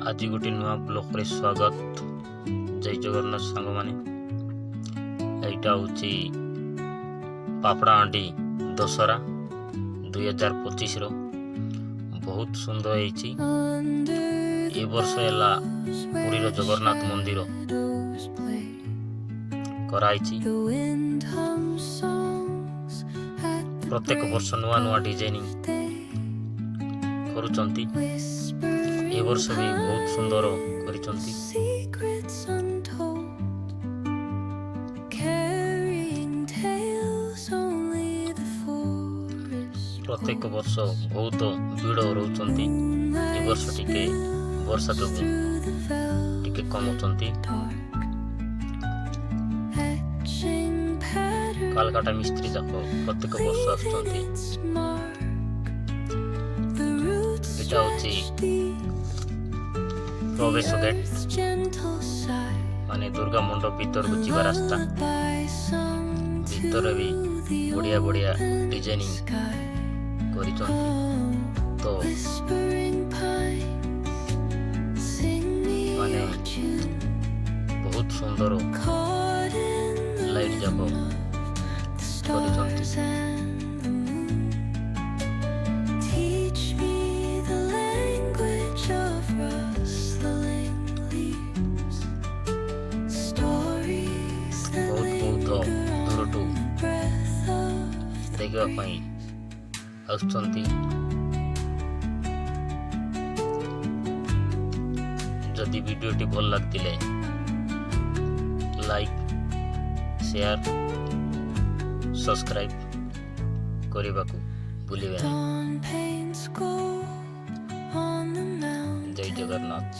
आज गोटे नुआ ब्लॉग रे स्वागत। जय जगन्नाथ सांग माने एटा होची पापड़ा हांडी दशहरा 2025 रो बहुत सुंदर होईची। ए वर्ष एला पुरी रो जगन्नाथ मंदिर कराईची। प्रत्येक वर्ष नुआ नुआ डिजाइनिंग करूचंती। ए वर्ष भी बहुत सुंदर करिचंती। प्रत्येक वर्ष बहुत भीड़ रहउचंती। ए वर्ष टिके वर्षा जोगु टिके कम होचंती। कालकाटा मिस्त्री जाक प्रत्येक वर्ष आसुचंती। एटा होची प्रवेश गेट माने दुर्गा मंडप भीतर को जीवा रास्ता। भीतर भी बढ़िया बढ़िया डिजाइनिंग करिचंती। तो माने बहुत सुंदर लाइट जाक करिचंती। देखा आसुचंती। जदि वीडियोटी भल लगतिले लाइक शेयर सब्सक्राइब करिबाकू भूलिबे नहीं। जय जगन्नाथ।